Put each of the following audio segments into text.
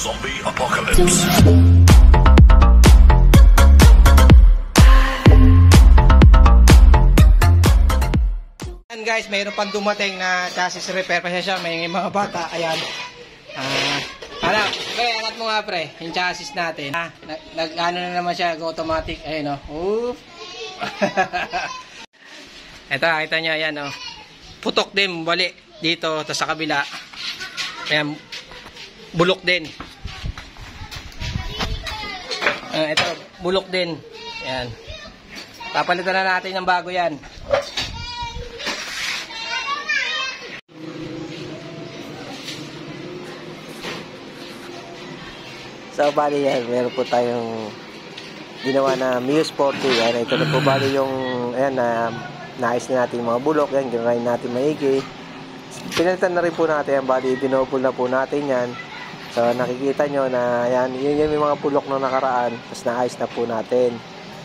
Zombie Apocalypse. Ayan guys, mayroon pang dumating na chassis repair. Pasensya, may mga bata. Ayan. Okay, angat mo nga pre, yung chassis natin. Nag-ano na naman siya, automatic. Ayun o. Ito, kita nyo, ayan o. Putok din, bali dito, tapos sa kabila. Ayan, bulok din. Ito, bulok din. Ayan. Papalitan na natin ng bago yan. So, bali yan, meron po tayong ginawa na Muse 40. Yan, ito na po bali yung, ayan, naayos na natin yung mga bulok. Yan, ginawa natin maigi. Pinalitan na rin po natin yan, bali, dinouble na po natin yan. So, nakikita nyo na, yan, yun yung mga bulok na nakaraan. Tapos, naayos na po natin.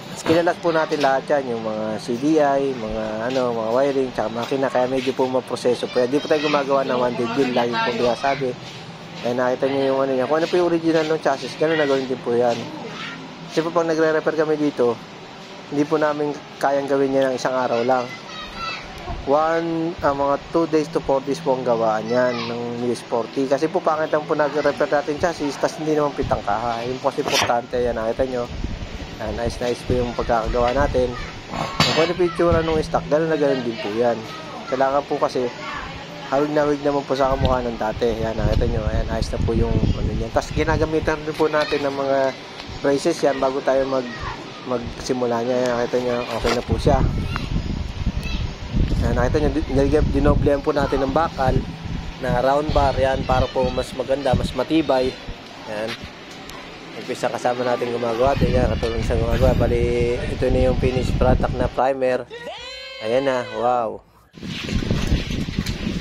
Tapos, kinalas po natin lahat yan, yung mga CDI, mga wiring, tsaka makina. Kaya medyo po maproseso po. Hindi po tayo gumagawa ng one-day build, lagi po binasabi. Kaya nakita nyo yung ano niya. Kung ano po yung original ng chassis, gano'n na gawin din po yan. Kasi po pag nagre-repair kami dito, hindi po namin kayang gawin niya ng isang araw lang. Mga 2 days to 4 days po ang gawaan yan ng Muse 40. Kasi po pangit lang po nag-repair natin chassis, tas hindi naman pitang kaha. Yung po kasi importante yan, nakita nyo. Nice po yung pagkakagawa natin. Kung ano po yung tsura ng stock, gano'n na gano'n din po yan. Kailangan po kasi hawig naman po sa kamukha ng dati. Yan, nakita nyo. Ayan, ayos na po yung ano yan. Tapos ginagamitan rin po natin ng mga braces yan bago tayo magsimula niya. Yan, nakita nyo. Okay na po siya. Yan, nakita nyo. Dinoblehan po natin ng bakal na round bar. Yan, para po mas maganda, mas matibay. Yan. Nagpisa kasama natin gumagawa. Yan, katulong sa gumagawa. Bali, ito na yung finished product na primer. Ayan na. Wow.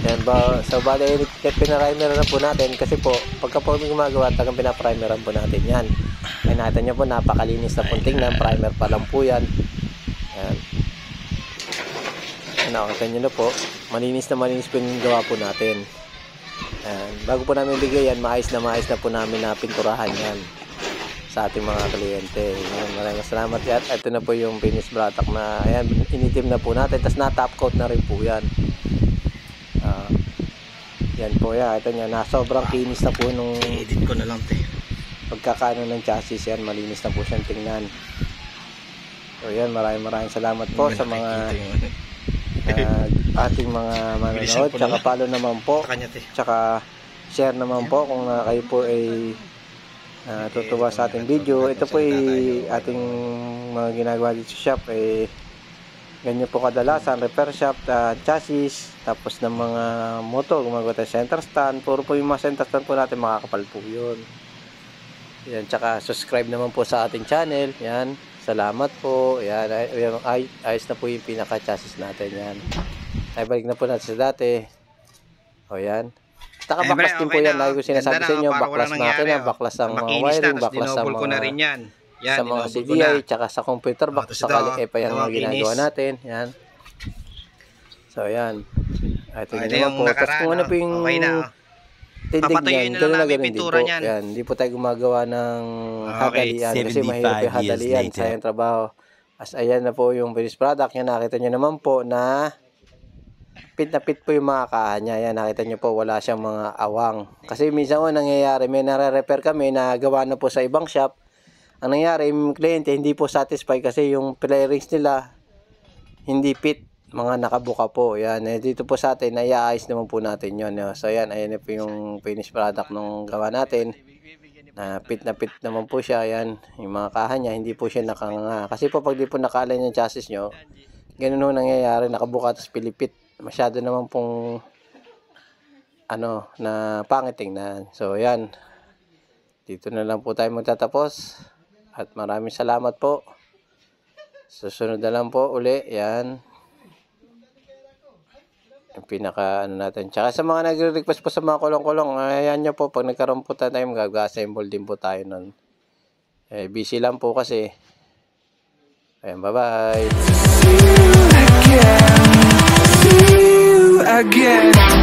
Yan ba, so bali pina-primer na po natin kasi po pagka po gumagawa tagang pina-primeran po natin yan. Ay nakita nyo po napakalinis na pong tingnan, primer pa lang po yan. Yan. Nakita nyo na po, malinis po yung gawa po natin. Yan. Bago po namin bigay yan, maayos na po namin na pinturahan yan sa ating mga kliyente. Yan. Maraming salamat yan. Ito na po yung finished product na ayan, initim na po natin, tapos na-top coat na rin po yan. Yan po yan, ito nyo, sobrang kinis na po nung edit ko na lang pagkakaano ng chassis. Yan, malinis na po siyang tingnan. So yan, maraming salamat po sa mga ating mga manonood, tsaka follow naman po, tsaka share naman po kung kayo po ay tutuwa sa ating video. Ito po ay ating mga ginagawa dito sa shop ay ganyan po kadalasan, repair shop, chassis, tapos ng mga motor, gumagawa tayo center stand. Puro po yung mga center stand po natin, makakapal po yun. Yan, tsaka subscribe naman po sa ating channel. Yan, salamat po. Yan, ayos na po yung pinaka chassis natin. Yan, ay balik na po natin sa dati. O yan, baklas din po yan. Lagi ko sinasabi sa inyo, baklas makina, baklas ang mga wiring, baklas ang mga yan, sa mga CDI, tsaka sa computer box, sakali pa yan mga ginagawa natin. Yan. So, yan. Ito yun naman po. Tapos kung ano po yung tindig yan, gano'n na gano'n din po. Yan. Hindi po tayo gumagawa ng hadalian kasi mahirap yung hadalian sa yung trabaho. As ayan na po yung finished product. Yan, nakita nyo naman po na pit na pit po yung mga kaha niya. Yan, nakita nyo po, wala siyang mga awang. Kasi minsan ko nangyayari, may nare-repair kami na gawa na po sa ibang shop. Ang nangyari, yung kliyente hindi po satisfied kasi yung rings nila hindi fit, mga nakabuka po. Yan, dito po sa atin, naiaayos naman po natin yun. So yan, ayan po yung finished product nung gawa natin. Na fit naman po siya. Yan, yung mga kaha niya, hindi po siya nakanganga. Kasi po pag di po nakalan yung chassis nyo, ganun po nangyayari, nakabuka tapos pilipit. Masyado naman pong na pangit tingnan. So yan, dito na lang po tayo magtatapos. At maraming salamat po. Susunod na lang po uli. Yan. Yung pinaka natin. Tsaka sa mga nagre-request po sa mga kulong-kulong, ayan nyo po. Pag nagkaroon po tayo, mag-assemble din po tayo nun. Busy lang po kasi. Ayan, bye-bye. See you again.